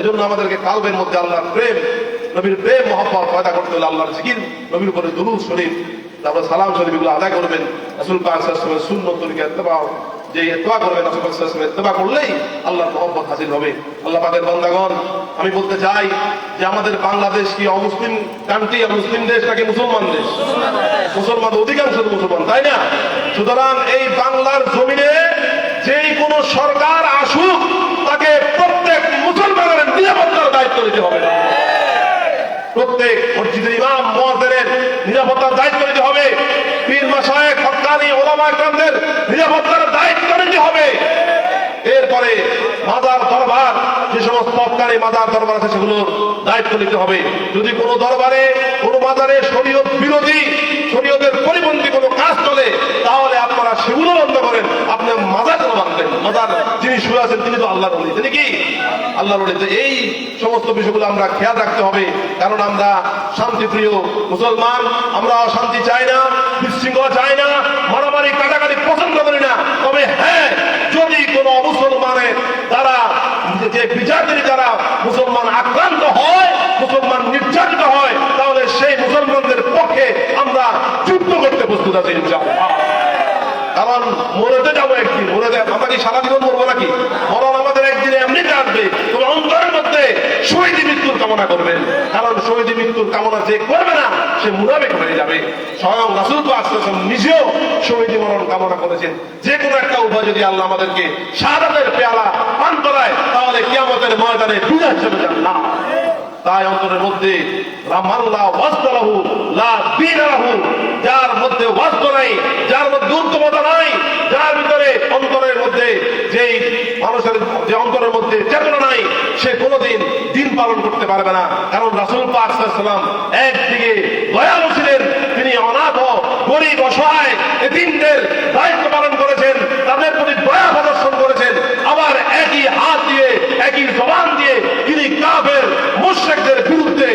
এজন্য আমাদেরকে কালবের মধ্যে আল্লাহর প্রেম, নবীর প্রেম মহব্বত পয়দা করতে হলে আল্লাহর জিকির, নবীর উপরে দুরূদ শরীফ, তারপর সালাম শরীফ এগুলো আদায় করবেন। রাসূল পাক সাল্লাল্লাহু আলাইহি ওয়াসাল্লামের সুন্নত তরিকা ইত্তেবা, যে ইত্তেবা করবেন, রাসূল পাক সাল্লাল্লাহু আলাইহি ওয়াসাল্লামের ইত্তেবা করলেই আল্লাহর মহব্বত হাসিল হবে। আল্লাহ পাকের বান্দাগণ, আমি বলতে চাই যে আমাদের বাংলাদেশ কি অমুসলিম কান্ট্রি, মুসলিম দেশ নাকি মুসলমান দেশ? মুসলমান, অধিকাংশ মুসলমান, তাই না? সুতরাং এই বাংলার জমিনে যেই কোন সরকার আসুক, তাকে প্রত্যেক মুসলমানের নিরাপত্তার দায়িত্ব নিতে হবে। প্রত্যেক মসজিদের ইমাম মুয়াজ্জিনের নিরাপত্তার দায়িত্ব নিতে হবে। পীর মাশায়েখ হক্কানি ওলামা ইকরামদের নিরাপত্তার দায়িত্ব নিতে হবে। এরপরে মাজার দরবার, যে সমস্ত হক্কানি মাজার দরবার আছে সেগুলোর দায়িত্ব নিতে হবে। যদি কোনো দরবারে, কোনো মাজারে শরীয়ত বিরোধী, শরীয়তের পরিপন্থী কোনো কাজ চলে, তাহলে আপনারা সেগুলো বন্ধ করেন। আপনি মাজার কেন বাঁধবেন? মাজার যিনি শুয়ে আছেন তিনি তো আল্লাহর ওলি, তিনি কি আল্লাহর ওলি? তো এই সমস্ত বিষয়গুলো আমরা খেয়াল রাখতে হবে, কারণ আমরা শান্তিপ্রিয় মুসলমান। আমরা অশান্তি চাই না, বিশৃঙ্খলা চাই না, মারামারি কাটাকাটি পছন্দ করি না। তবে হ্যাঁ, যদি কোনো মুসলমানের দ্বারা, যে বিচারকারী দ্বারা মুসলমান আক্রান্ত হয়, মুসলমান নির্যাতিত হয়, তাহলে সেই মুসলমানদের পক্ষে আমরা যুদ্ধ করতে প্রস্তুত আছি ইনশাআল্লাহ। কারণ মরেতে যাবো একদিন, মরে আমরা কি সারা জীবন মরবো নাকি? মরণ আমাদের একদিনে এমনিতে আসবে। তবে অন্তরের মধ্যে শহীদ মৃত্যুর কামনা করবেন, কারণ শহীদ মৃত্যুর কামনা যে করবে না সে মুনাফিক হয়ে যাবে। স্বয়ং রাসূল পাক নিজেও শহীদ মরণ কামনা করেছেন। যে কোনো একটা উপায় যদি আল্লাহ আমাদেরকে শাহাদাতের পেয়ালা পান করায়, তাহলে কিয়ামতের ময়দানে বিজয় হিসেবে যান না। তাই অন্তরের মধ্যে যার মধ্যে ওয়াস্ত নাই, যার মধ্যে উত্তমতা নাই, যার ভিতরে অন্তরের মধ্যে যেই মানুষের যে অন্তরের মধ্যে চেতনা নাই, সে কোনোদিন দিন পালন করতে পারবে না। কারণ রাসূল পাক সাল্লাল্লাহু আলাইহি ওয়াসাল্লাম একদিকে দয়ালু ছিলেন, তিনি অনাথ, গরীব, অসহায় এতিমদের দায়িত্ব পালন করেছেন, তাদের প্রতি দয়া প্রদর্শন করেছেন। আবার একই হাত দিয়ে, একই জবান দিয়ে তিনি কাফের মুশরিকদের বিরুদ্ধে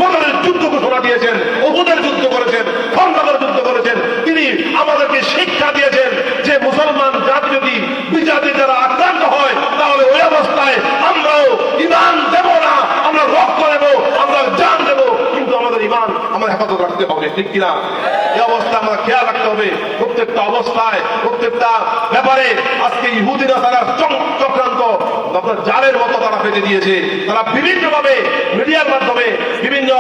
বদরের যুদ্ধ ঘোষণা দিয়েছেন, উহুদের যুদ্ধ করেছেন, খন্দকের যুদ্ধ করেছেন। তিনি আমাদেরকে শিক্ষা দিয়েছেন যে মুসলমান জাতি যদি বিজাতি দ্বারা আক্রান্ত হয়, তাহলে ওই অবস্থায় আমরাও ঈমান দেব না, আমরা রক্ত নেব, আমরা জান দেব, কিন্তু আমাদের ঈমান আমরা হেফাজত রাখতে হবে, ঠিক কিনা? এই অবস্থা আমরা খেয়াল রাখতে হবে। প্রত্যেকটা অবস্থায়, প্রত্যেকটা ব্যাপারে আজকে ইহুদি নাসারার চক্রান্ত আপনার জালের মতো তারা পেতে দিয়েছে। তারা বিভিন্নভাবে মিডিয়ার মাধ্যমে, বিভিন্ন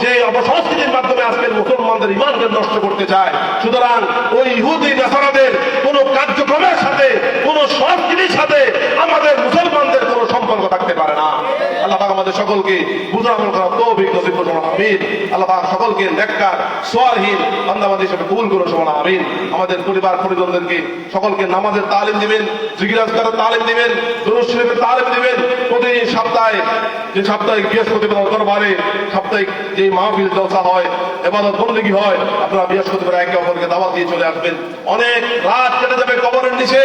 যে অপসংস্কৃতির মাধ্যমে আজকের মুসলমানদের ঈমানকে নষ্ট করতে চায়। সুতরাং ওই ইহুদি নাসারাদের কোন কার্যক্রমের সাথে, কোন সংস্কৃতির সাথে আমাদের মুসলমানদের কোন সম্পর্ক থাকতে পারে না। আল্লাহ পাক আমাদের সকলকে বুঝার আমল করার তৌফিক নসিব করুন, আমিন। আল্লাহ পাক সকলকে নেককার সোয়ালহীন বান্দাবান্দি হিসেবে কবুল করুন, সবাই আমিন। আমাদের পরিবার পরিজনদেরকে সকলকে নামাজের তালিম দিবেন, জিকির আজকারের তালিম দিবেন, দুরূদ শরীফের তালিম দিবেন। প্রতিদিন সাপ্তাহিক বৃহস্পতিবার দরবারে সাপ্তাহিক যে মাহফিল জলসা হয়, ইবাদত বন্দেগী হয়, আপনারা বৃহস্পতিবার একে অপরকে দাওয়াত দিয়ে চলে আসবেন। অনেক রাত কেটে যাবে কবরের নিচে,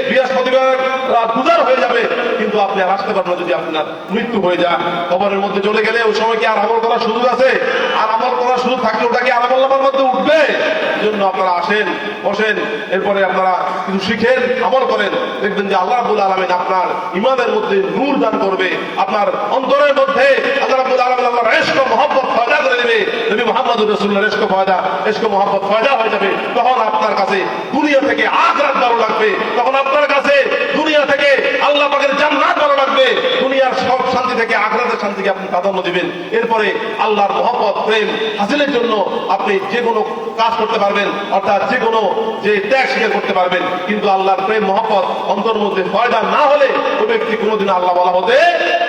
বৃহস্পতিবার রাত গুজার হয়ে যাবে, কিন্তু আপনি আর আসতে পারবেন না যদি আপনার মৃত্যু হয়ে যায়। কবরের মধ্যে চলে গেলে ওই সময় কি আর আমল করার সুযোগ আছে? আর আমল করার সুযোগ থাকলে ওটা কি আর আমল মধ্যে উঠবে? এই জন্য আপনারা আসেন, বসেন, এরপরে আপনারা কিছু শিখেন, আমল করেন, দেখবেন যে আল্লাহ রাব্বুল আলামিন আপনার ঈমানের মধ্যে নূর দান করবে, আপনার অন্তরের মধ্যে আল্লাহ রাব্বুল আলামিন আল্লাহর ইশক ও মহব্বত পয়দা করে দেবে। নবী মুহাম্মদুর রাসূলুল্লাহর ইশক ও মহব্বত পয়দা হয়ে যাবে। তখন আপনার কাছে দুনিয়া থেকে আখিরাত ভালো লাগবে, তখন আপনার কাছে দুনিয়া থেকে আল্লাহ পাকের জান্নাত ভালো লাগবে, দুনিয়ার সব শান্তি থেকে আখিরাতের শান্তিকে আপনি প্রাধান্য দিবেন। এরপরে আল্লাহর মহব্বত প্রেম হাসিলের জন্য আপনি যে কোনো কাজ করতে পারবেন, অর্থাৎ যে কোনো যে ত্যাগ স্বীকার করতে পারবেন। কিন্তু আল্লাহর প্রেম মহব্বত অন্তর মধ্যে পয়দা না হলে ওই ব্যক্তি কোনোদিন আল্লাহ বলা হতে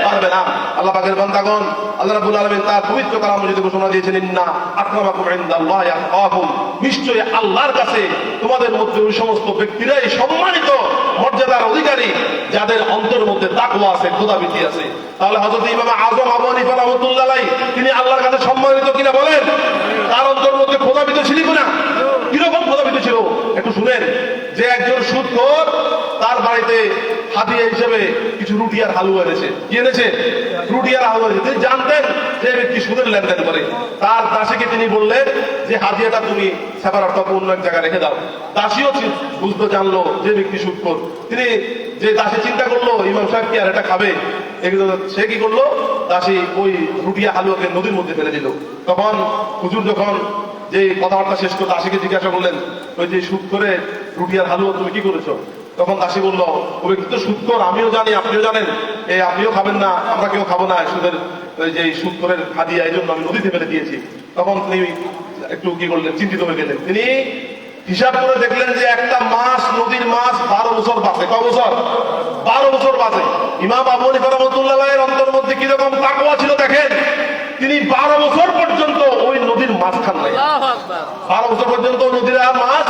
পারবে না। আল্লাহ পাকের বান্দাগণ, আল্লাহ রাব্বুল আলামিন তার পবিত্র কালামে যদি ঘোষণা দিয়েছেন, ইন্না আকরামাকুম ইনদাল্লাহি আতকাকুম, নিশ্চয়ই আল্লাহর কাছে তোমাদের মধ্যে ওই সমস্ত ব্যক্তিরাই সম্মানিত, মর্যাদার অধিকারী, যাদের অন্তরের মধ্যে তাকওয়া আছে, খোদাভীতি আছে। তাহলে হযরত ইমাম আযম আবু হানিফা রাহমাতুল্লাহ আলাইহি তিনি আল্লাহর কাছে সম্মানিত কিনা বলেন? তার অন্তরের মধ্যে খোদাভীতি ছিল কিনা? কিরকম খোদাভীতি ছিল একটু শুনেন। যে একজন সুদখোর তার বাড়িতে হাদিয়া হিসেবে কিছু রুটি আর হালুয়া এনেছে। কি এনেছে? রুটি আর হালুয়া এনেছে। তিনি জানতেন যে ব্যক্তি সুদের লেনদেন করে তার দাসীকে তিনি বললেন যে হাদিয়াটা তুমি সেবার অর্থাৎ অন্য এক জায়গায় রেখে দাও। দাসীও বুঝতে জানলো যে ব্যক্তি সুদখোর। তিনি যে দাসী চিন্তা করলো ইমাম সাহেব কি আর এটা খাবে, সে কি করলো, দাসী ওই রুটিয়া হালুয়াকে নদীর মধ্যে ফেলে দিল। তখন হুজুর যখন যে কথাবার্তা শেষ করে দাসীকে জিজ্ঞাসা করলেন, ওই যে সুদ করে রুটিয়ার হালুয়া তুমি কি করেছো? তখন দাসী বলল, ও ব্যক্তি তো সুদ কর, আমিও জানি আপনিও জানেন, আপনিও খাবেন না, আমরা কেউ খাবো না সুদের যে সুদ করে হাদিয়া, এই জন্য আমি নদীতে ফেলে দিয়েছি। তখন তিনি একটু কি করলেন, চিন্তিত হয়ে গেলেন। তিনি হিসাব করে দেখলেন যে একটা মাছ, নদীর মাছ 12 বছর বাঁচে। ক বছর? 12 বছর বাঁচে। ইমাম আবু হানিফা রাহমাতুল্লাহের অন্তরের মধ্যে কিরকম তাকওয়া ছিল দেখেন, তিনি 12 বছর পর্যন্ত ওই নদীর মাছ খান নাই। 12 বছর পর্যন্ত নদীর মাছ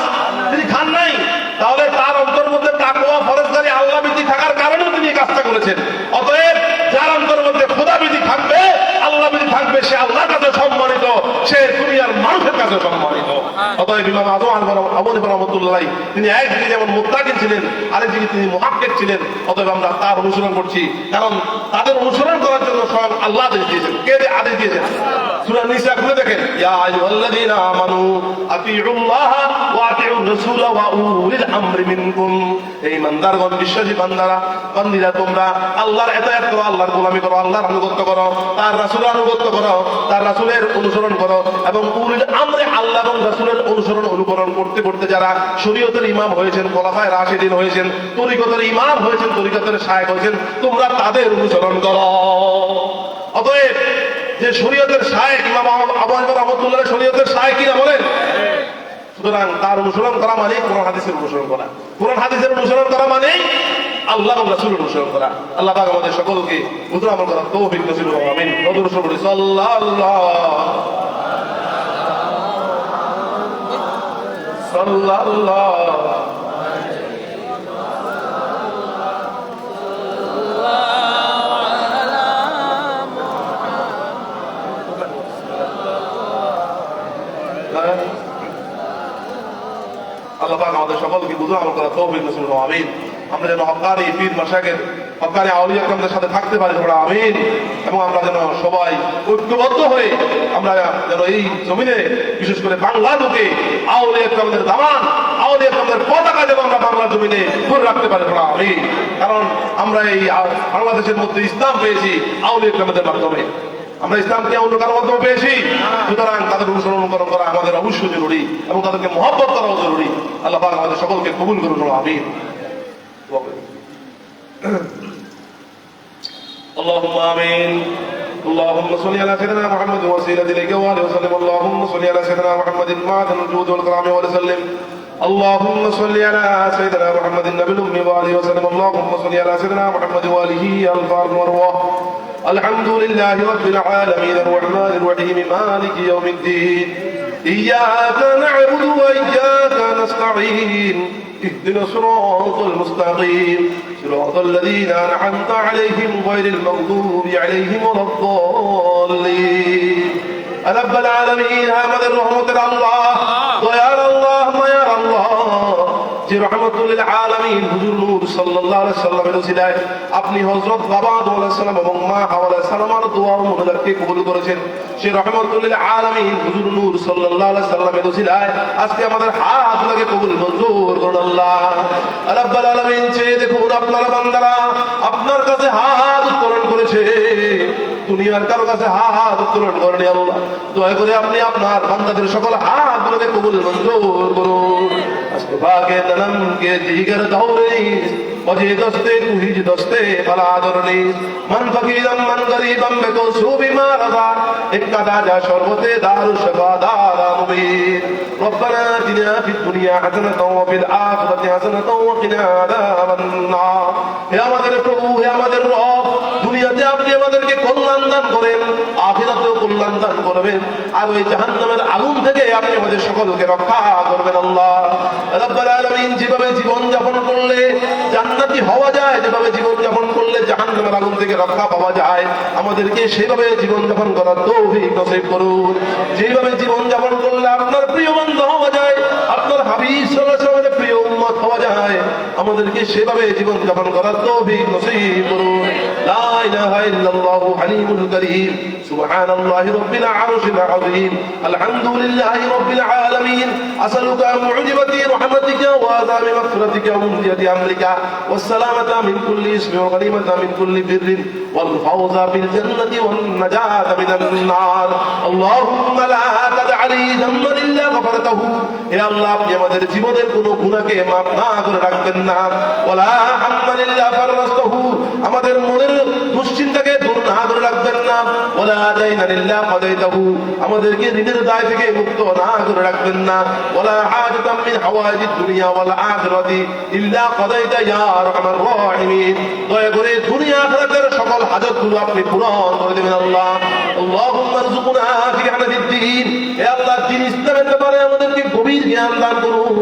তিনি খান নাই। তাহলে তার অন্তরের মধ্যে তাকওয়া, ফরজদারি, আল্লাহ ভীতি থাকার কারণেও তিনি এই কাজটা করেছেন। অতএব যার অন্তরের মধ্যে খোদা ভীতি থাকবে, আল্লাহ ভীতি থাকবে, সে আল্লাহর কাছে সম্মানিত, সে দুনিয়ার মানুষের কাছে সম্মানিত। অতএব ইমাম আবু হানিফা রাহমাতুল্লাহ তিনি একদিকে যেমন মুত্তাকিন ছিলেন, আরেকদিকে তিনি মুহাক্কিক ছিলেন। অতএব আমরা তার অনুসরণ করছি, কারণ তাদের অনুসরণ করার জন্য স্বয়ং আল্লাহ আদেশ দিয়েছেন। কে আদেশ দিয়েছেন? সূরা নিসা খুলে দেখেন, ইয়া আইয়ুহাল্লাযীনা আমানু আতিউল্লাহ ওয়া আতিউর রাসূল ওয়া উলিল আমরি মিনকুম। এই ইমানদারগণ, বিশ্বাসী বান্দারা, বান্দীরা, তোমরা আল্লাহর ইতাআত করো, আল্লাহর গোলামি করো, আল্লাহর আনুগত্য করো, তার রাসূলের আনুগত্য করো, তার রাসূলের অনুসরণ করো। এবং উলিল আমরে, আল্লাহ এবং রাসূলের অনুসরণ অনুকরণ করতে করতে যারা শরীয়তের ইমাম হয়েছেন, খোলাফায়ে রাশিদিন হয়েছেন, তরিকতের ইমাম হয়েছেন, তরিকতের শায়েখ হয়েছেন, তোমরা তাদের অনুসরণ করো। অতএব যে শরীয়তের শায়েখ ইমাম আবু হানিফা রাহমাতুল্লাহ শরীয়তের শায়েখ কিনা বলেন? সুতরাং তার অনুসরণ করা মানে কোরআন হাদিসের অনুসরণ করা। কোরআন হাদিসের অনুসরণ করা মানে আল্লাহ এবং রাসূলের অনুসরণ করা। আল্লাহ পাক আমাদের সকলকে বুঝে আমল করার তৌফিক নসিব করুন। আমিন। নবীর রাসূল সাল্লাল্লাহু আল্লাহ পাক আমাদের সকলকে বুঝে আমল করার তৌফিক নসিব করুন। আমিন। আমরা যেন হক্কানি পীর মাশায়েখের, হক্কানি আউলিয়া কেরামদের সাথে থাকতে পারি, তোমরা আমিন। এবং আমরা যেন সবাই ঐক্যবদ্ধ হয়ে আমরা যেন এই জমিনে, বিশেষ করে বাংলা লোকে আউলিয়া কেরামদের দামান, আউলিয়া কেরামদের পতাকা যেন আমরা বাংলার জমিনে ধরে রাখতে পারি, তোমরা আমিন। কারণ আমরা এই বাংলাদেশের মধ্যে ইসলাম পেয়েছি আউলিয়া কেরামদের মাধ্যমে, আমরা ইসলামকে অন্য কারোর মাধ্যমে পেয়েছি। সুতরাং তাদের অনুসরণ অনুকরণ করা আমাদের অবশ্যই জরুরি এবং তাদেরকে মহব্বত করাও জরুরি। আল্লাহ পাক আমাদের সকলকে কবুল করুন। আমিন। اللهم آمين. اللهم صل على سيدنا محمد وسيلة إليك وآله وسلم. اللهم صل على سيدنا محمد معدن الجود والكرام وسلم. اللهم صل على سيدنا محمد النبي الأمي وآله وسلم. اللهم صل على سيدنا محمد وآله الفارغ والروح. الحمد لله رب العالمين الرحمن الرحيم مالك يوم الدين. إياك نعبد وإياك نستعين. اهدنا الصراط المستقيم صراط الذين أنعمت عليهم غير المغضوب عليهم ولا الضالين. رب العالمين আমাদের রহমতের আল্লাহ, দয়ার আল্লাহ, মায়ার আল্লাহ, যে রহমতুল আলামিন হুজুর নূর সাল্লাল্লাহু আলাইহি সাল্লামের ওসিলায় আপনি হযরত বাবা আদম আলাইহিস সালাম এবং মা হাওয়া আলাইহিস সালামের দোয়া ও মুনাজাতকে কবুল করেছেন। সেই রহমতুল আলামিন হুজুর নূর সাল্লাল্লাহু আলাইহি সাল্লামের ওসিলায় আজকে আমাদের হাতগুলোকে কবুল মঞ্জুর করুন আল্লাহ রাব্বুল আলামিন। চেয়ে দেখুন আপনার বান্দারা আপনার কাছে হাত উত্তোলন করেছে, দুনিয়ার কারো কাছে হাত উত্তোলন করেনি আল্লাহ। দয়া করে আপনি আপনার বান্দাদের সকল হাতগুলোকে কবুল মঞ্জুর করুন। আজকে বাগে তনম के दीगर दौरे वजे दस्ते तू ही दस्ते भला दरनी मन फकीरम मन गरीबम में को सूबी मारदा एक कदा जा शरबते दारु शफा दारा मुबीन। रब्बना आतिना फिद दुनिया हसनतन व फिल आखिरति हसनतन व किना আযাবান নার। হে আমাদের প্রভু, হে আমাদের রব, দুনিয়াতে আপনি আমাদেরকে কল্যাণ দান করেন, আখিরাতেও কল্যাণ দান করবেন, আর ওই জাহান্নামের আগুন থেকে আপনি আমাদের সকলকে রক্ষা করবেন আল্লাহ রাব্বুল আলামিন। যেভাবে জীবন যাপন করলে জান্নাতি হওয়া যায়, যেভাবে জীবন যাপন করলে জাহান্নামের আগুন থেকে রক্ষা পাওয়া যায়, আমাদেরকে সেভাবে জীবন যাপন করার তৌফিক নসিব করুন। যেভাবে জীবন যাপন করলে আপনার প্রিয় বান্দা হওয়া যায়, আপনার হাবিব সাল্লাল্লাহু আলাইহি ওয়াসাল্লামের প্রিয় উম্মত রহমত পাওয়া যায় আমাদেরকে সেভাবে জীবন যাপন করার তৌফিক নসিব করুন। লা ইলাহা ইল্লাল্লাহু হালিমুল কারীম সুবহানাল্লাহি রাব্বিল আরশিল আযীম আলহামদুলিল্লাহি রাব্বিল আলামিন আসআলুকা মুজিবাতি রাহমাতিকা ওয়া আযামি মাগফিরাতিকা ওয়া মুজিয়াতি আমরিকা ওয়াস সালামাতা মিন কুল্লি ইসমিন ওয়া গনিমাতা মিন কুল্লি বিররিন ওয়াল ফাওজা বিল জান্নাতি ওয়ান নাজাতা মিনান নার। আল্লাহুম্মা লা তাদআ লি যামবান ইল্লা গফারতাহু। হে আল্লাহ, আপনি আমাদের জীবনের কোনো গুনাহকে মাফ না করে রাখবেন না। ওয়ালা হাম্মান ইল্লা ফাররাজতাহু। আমাদের মনের দুশ্চিন্তাকে দূর না করে রাখবেন না। ওয়ালা দাইনান ইল্লা কাদাইতাহু। আমাদেরকে ঋণের দায় থেকে মুক্ত না করে রাখবেন না। ওয়ালা হাজাতাম মিন হাওয়াইজিদ দুনিয়া ওয়াল আখিরাতি ইল্লা কাদাইতা ইয়া আরহামার রাহিমিন। দয়া করে দুনিয়া আখিরাতের সকল হাজতগুলো আপনি পূরণ করে দেবেন আল্লাহ। আল্লাহুম্মা রযুকনা ফি'আনাতিদ দ্বীন। হে আল্লাহ, দ্বীন ইসলামের ব্যাপারে আমাদেরকে গভীর জ্ঞান দান করুন।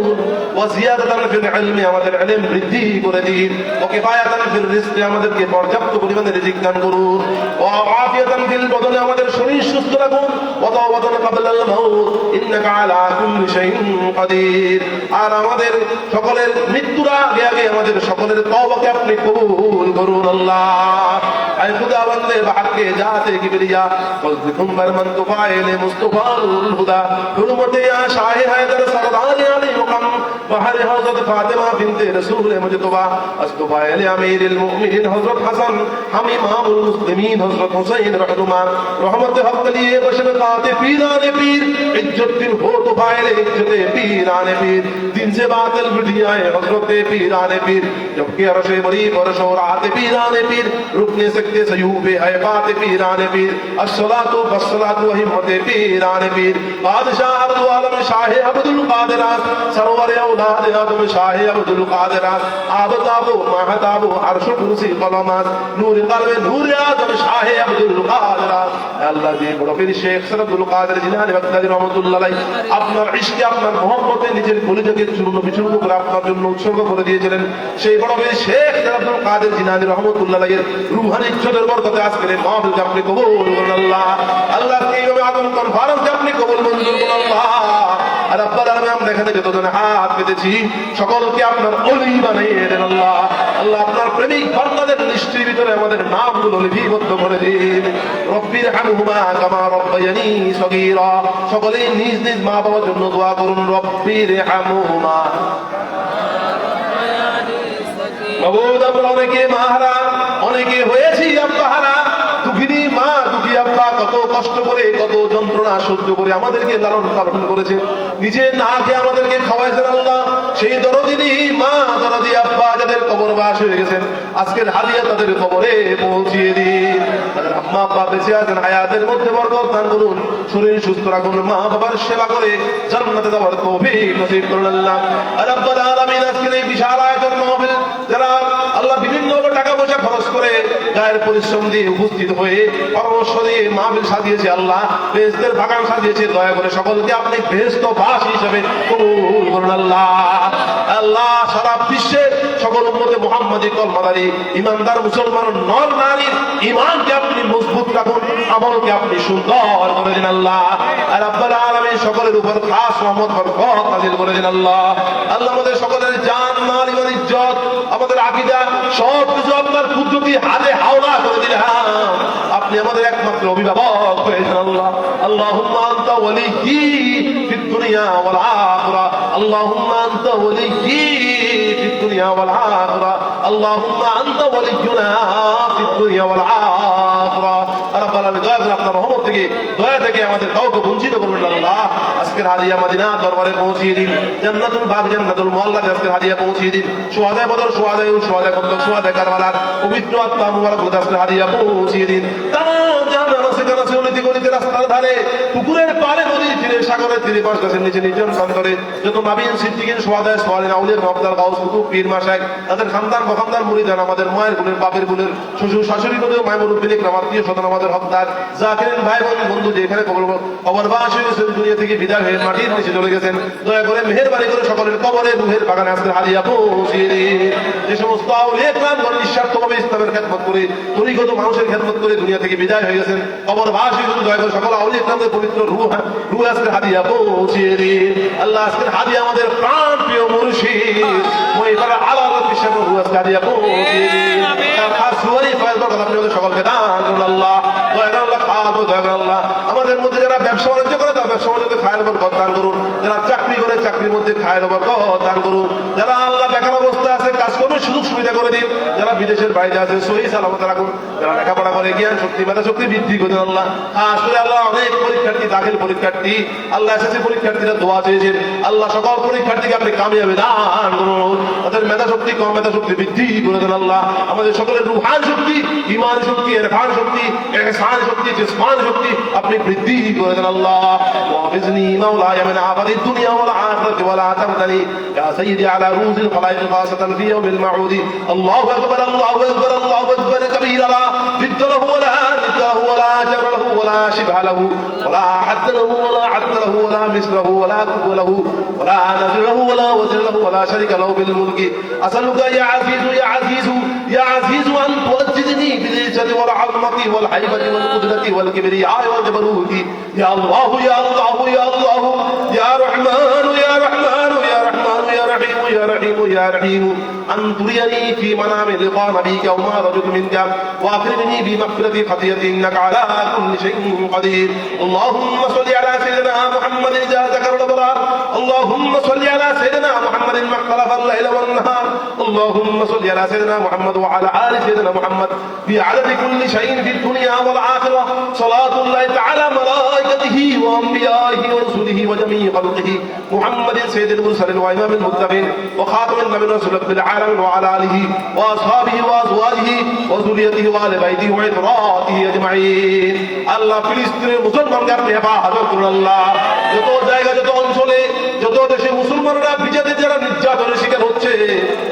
ওয়া জিয়াদাতান ফিল ইলমি, আমাদের ইলম বৃদ্ধি করে দিন। ওয়া কিফায়াতান ফিল রিজকি, আমাদেরকে পর্যাপ্ত পরিমাণে রিজিক দান করুন। ওয়া আফিয়াতান ফিল বদনে, আমাদের শরীর সুস্থ রাখুন। ওয়া তাওবাতান ক্বাবলাল মাউত ইন্নাকা আলা কুল্লি শাইইন কাদির। আর আমাদের সকলের মৃত্যুর আগে আগে আমাদের সকলের তওবাকে আপনি কবুল করুন আল্লাহ। আয় খুদাবন্দে বাহকে জাতে কিবরিয়া কলকুম বরমন তুফাইলে মুস্তাফাউল হুদা হুরমতে ইয়া শাহে হায়দার সরদার আলী মুকাম বাহরে হযরত ফাতেমা বিনতে রাসূল মুজতবা আস্তফাইলে আমিরুল মুমিনিন হযরত হাসান হাম ইমামুল মুসলিমিন হযরত হুসাইন রহমান রহমতে হক লিয়ে বশর কাতে পীরানে পীর इज्जत दिन हो तो फायले इज्जते पीराने पीर दिन से बादल बिटियाए हजरते पीराने पीर जबकि अरशे मरी बरश और आते पीराने पीर रुक नहीं सकते सयूबे है बाते पीराने पीर अस्सलातु वस्सलातु हिम्मते पीराने पीर बादशाह अर्द आलम शाहे अब्दुल कादिरात सरवर औलाद आदम शाहे अब्दुल कादिरात आबताबो महताबो अर्श कुर्सी कलमात नूर कल्बे नूर आदम शाहे अब्दुल कादिरात। अल्लाह जी बड़ा पीर शेख सर अब्दुल कादिर जिलानी बगदादी রহমতুল্লাহ আলাইহি আপনার ইশকে আপনার মহব্বতে নিজের কলিজাকে চূর্ণ বিচূর্ণ করে আপনার জন্য উৎসর্গ করে দিয়েছিলেন। সেই বড় বীর শেখ আব্দুল কাদের জিলানী রহমতুল্লাহ আলাইহির রূহানি ইজ্জতের বরকতে আজকের এই মাহফিলকে আপনি কবুল করুন আল্লাহ। আল্লাহ এইভাবে আদম কনফারেন্সকে আপনি কবুল মঞ্জুর করুন আল্লাহ। আর রব্বুল আলামিন আমরা এখানে যতজন হাত পেতেছি সকলকে আপনার ওলি বানিয়ে দেন আল্লাহ। আল্লাহ আপনার প্রেমিক বান্দাদের লিস্টের ভিতরে আমাদের নামগুলো লিপিবদ্ধ করে দিন। রব্বির হামহুমা কামা রব্বায়ানি সগীরা। সকলে নিজ নিজ মা বাবার জন্য দোয়া করুন। রব্বির হামহুমা। মাবুদ, আমরা অনেকে মাহারা, অনেকে হয়েছি আব্বাহারা। দুঃখিনী মা, দুঃখী আব্বা কত কষ্ট করে কত যন্ত্রণা সহ্য করে আমাদেরকে লালন পালন করেছে, নিজে না খেয়ে আমাদেরকে খাওয়াইছেন আল্লাহ। সেই দরদিনী মা, দরদি আব্বা যাদের কবর বাস হয়ে গেছেন, আজকের হাদিয়া তাদের কবরে পৌঁছিয়ে দিন। তাদের আম্মা আব্বা বেঁচে আছেন, হায়াতের মধ্যে বরকত দান করুন, শরীর সুস্থ রাখুন, মা বাবার সেবা করে জান্নাতে যাওয়ার তৌফিক নসিব করুন আল্লাহ। রব্বুল আলামিন আজকের এই বিশাল আয়োজন মাহফিল যারা আল্লাহ বিভিন্ন টাকা পয়সা খরচ করে গায়ের পরিশ্রম দিয়ে উপস্থিত হয়ে পরামর্শ দিয়ে মাহফিল সাজিয়েছে আল্লাহ, বেহেশতের বাগান সাজিয়েছে, দয়া করে সকলকে আপনি বেহেশতবাসী হিসেবে কবুল করুন আল্লাহ। আল্লাহ সারা বিশ্বের সকল উম্মতে মুহাম্মাদি কলমাদারি ইমানদার মুসলমান নর নারীর ঈমানকে আপনি মজবুত রাখুন, আমলকে আপনি সুন্দর করে দিন আল্লাহ। আর রব্বুল আলামিন সকলের উপর খাস রহমত বরকত নাযিল করে দিন আল্লাহ। আল্লাহ আমাদের সকলের জান মাল ইমান ইজ্জত আমাদের আকীদা সব কিছু আপনার কুদরতি হাতে হাওলা করে দিলেন। আপনি আমাদের একমাত্র অভিভাবক হয়েছেন আল্লাহ। আল্লাহুম্মা আনতা ওয়ালিয়্যি ফিদ দুনিয়া ওয়াল আখিরা। আল্লাহুম্মা আনতা ওয়ালিয়্যি ফিদ দুনিয়া ওয়াল আখিরা। আল্লাহুম্মা আনতা ওয়ালিয়্যুনা ফিদ দুনিয়া ওয়াল আখিরা। রব্বুল আলামিন দয়া করে আপনার রহমত থেকে দয়া থেকে আমাদের কাউকে বঞ্চিত করবেন না আল্লাহ। আজকের হাদিয়া মদিনা দরবারে পৌঁছিয়ে দিন, জান্নাতুল বাগ জান্নাতুল মুআল্লাতে আজকের হাদিয়া পৌঁছিয়ে দিন। শুহাদায়ে বদর, শুহাদায়ে উহুদ, শুহাদায়ে খন্দক, শুহাদায়ে কারবালার পবিত্র আত্মা মুবারক আজকের হাদিয়া পৌঁছিয়ে দিন। তামাম জাহান্নাম সেখানে গলিতে গলিতে রাস্তার ধারে পুকুরের পাড়ে নদীর তীরে সাগরের তীরে বাস গাছের নিচে নির্জন প্রান্তরে যত মাবিন সিদ্দিকিন শুহাদায়ে সালিহিন আউলিয়া মুআদ্দাল গাউস কুতুব পীর মাশায়েখ তাদের খানদান বখানদান মুরিদান আমাদের মায়ের গুণের বাপের গুণের শ্বশুর শাশুড়ি গুণের মায় মুরব্বী ইকরাম আত্মীয় স্বজন আমাদের হকদার জাকিরিন ভাই বোন বন্ধু যেখানে কবরবাস হয়ে গেছেন, দুনিয়া থেকে বিদায় হয়ে মাটির নিচে চলে গেছেন, দয়া করে মেহেরবানি করে সকলের কবরে রুহের বাগানে আজকের হাদিয়া পৌঁছিয়ে দিন। যে সমস্ত আউলিয়া ইকরাম গণ নিঃস্বার্থভাবে ইসলামের খেদমত করে তরিকত মানুষের খেদমত করে দুনিয়া থেকে বিদায় হয়ে গেছেন, কবরবাস হয়ে দয়া করে সকল আউলিয়া ইকরামদের পবিত্র রূহ আজকে হাদিয়া পৌঁছিয়ে দিন আল্লাহ। আজকের হাদিয়া আমাদের প্রাণ প্রিয় মুর্শিদ ওই তারা আলাদা পিছনে রূহ আজকে হাদিয়া পৌঁছিয়ে দিন। তার খাস সুয়ারি ফয়জ বরকত আপনি আমাদের সকলকে দান করুন আল্লাহ। দয়া করে আল্লাহ খাওয়াবো, দয়া করে আল্লাহ আমাদের মধ্যে যারা ব্যবসা বাণিজ্য করে তারা ব্যবসা বাণিজ্যে খায়ের বরকত দান করুন, যারা চাকরি করে চাকরির মধ্যে খায়ের বরকত দান করুন, যারা আল্লাহ বেকার অবস্থা আছে কাজকর্মের সুযোগ সুবিধা করে দিন, যারা বিদেশের বাইরে আছে সহি সালামত রাখুন, যারা লেখাপড়া করে জ্ঞান শক্তি মেধা শক্তি বৃদ্ধি করে আল্লাহ। খাস করে আল্লাহ অনেক পরীক্ষার্থী দাখিল পরীক্ষার্থী আল্লাহ এসেছে পরীক্ষার্থীরা দোয়া চেয়েছেন আল্লাহ সকল পরীক্ষার্থীকে আপনি কামিয়াবি দান করুন, তাদের মেধা শক্তি কম মেধা শক্তি বৃদ্ধি করে দেন আল্লাহ। আমাদের সকলের রুহান শক্তি ইমান শক্তি ইরফান শক্তি ইহসান শক্তি জিসমান শক্তি আপনি বৃদ্ধি করে দেন আল্লাহ। ওয়াফিজনি মাওলায়া মিন আফাদিদ দুনিয়া ওয়াল আখিরাতি ওয়ালা তামদানি ইয়া সাইয়্যিদি আলা রুজিল খালাইক খাসাতান ফি ইয়াউমিল মাউদ। আল্লাহু আকবার আল্লাহু আকবার আল্লাহু আকবার কবীরা লা জিদ্দা লাহু ওয়ালা নিদ্দা লাহু ওয়ালা জাবরা লাহু ওয়ালা শিবহা লাহু ওয়ালা হাদ্দ লাহু ওয়ালা আদ্দ লাহু ওয়ালা মিসল লাহু ওয়ালা কুফ লাহু ওয়ালা নাযির লাহু ওয়ালা ওয়াজির লাহু ওয়ালা শারীকা লাহু বিল মুলকি। আসআলুকা ইয়া আজিজু ইয়া আজিজু ইয়া আজিজু আন তুওয়াজ্জিদনি বিল ইজ্জতি ওয়াল আযমতি ওয়াল হাইবতি ওয়াল কুদরতি ওয়াল কিবরিয়া ওয়াল জাবরুতি ইয়া আল্লাহু ইয়া আল্লাহু ইয়া আল্লাহু ইয়া রহমানু ইয়া রহমানু ইয়া রহমানু ইয়া রহিমু ইয়া রহিমু ইয়া রহিমু আন তুরিয়ানি ফি মানামি লিকা নাবিকা ওয়া মা রাজুতু মিনকা ওয়া আকরিমনি বিমাগফিরাতি খাতিয়াতি ইন্নাকা আলা কুল্লি শাইইন কাদির। আল্লাহুম্মা সাল্লি আলা সাইয়্যিদিনা মুহাম্মাদিন যা যাকারুল আবরার। আল্লাহুম্মা সাল্লি আলা সাইয়্যিদিনা মুহাম্মাদিন মাখতালাফাল লাইলা ওয়ান নাহার। আল্লাহুম্মা সাল্লি আলা সাইয়্যিদিনা মুহাম্মাদ ওয়া আলা আলি সাইয়্যিদিনা মুহাম্মাদ বি আদাদি কুল্লি শাইইন ফিদ দুনিয়া ওয়াল আখিরাহ। সালাতুল্লাহি তাআলা মালাইকাতিহি ওয়া আমবিয়াইহি ওয়া রাসূলিহি ওয়া জামিই খালকিহি মুহাম্মাদিন সাইয়্যিদিল মুরসালিন ওয়া ইমামিল মুত্তাকিন ওয়া খাতামিন নাবিয়্যিন রাসূলিল আলামিন ওয়া আলা আলিহি ওয়া আসহাবিহি ওয়া আজওয়াজিহি ওয়া যুররিয়াতিহি ওয়া আলি বাইতিহি ওয়া ইতরাতিহি আজমাইন। আল্লাহ ফিলিস্তিনের মুসলমানকে আপনি হেফাজত করুন আল্লাহ। যত জায়গা যত অঞ্চলে যত দেশে মুসলমানরা বিজাতির যারা নির্যাতনের শিকার হচ্ছে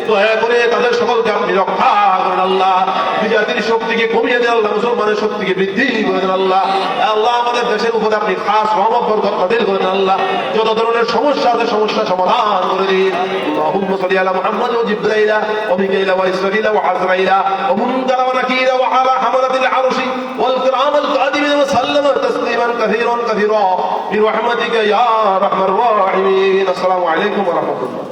দয়া করে তাদের সকলকে আপনি রক্ষা করুন আল্লাহ। বিজাতির শক্তিকে কমিয়ে দেন আল্লাহ, মুসলমানের শক্তিকে বৃদ্ধি করে দেন আল্লাহ। আল্লাহ আমাদের দেশের উপরে আপনি খাস রহমত বরকত নাযিল করে দেন আল্লাহ। যত ধরনের সমস্যা আছে সমস্যা সমাধান করে দিন। আল্লাহুম্মা সাল্লি আলা মুহাম্মাদ ওয়া জিবরাইলা ওয়া মিকাইলা ওয়া ইসরাফিলা ওয়া আজরাইলা ওয়া মুনকারা ওয়া নাকিরা ওয়া আলা হামালাতিল আরশি ওয়াল কিরামাল কাদিমিন ওয়া সাল্লামা তাসলিমান কাসীরান কাসীরা বিরহমাতিকা ইয়া আরহামার রাহিমিন। আসসালামু আলাইকুম ওয়া রাহমাতুল্লাহ।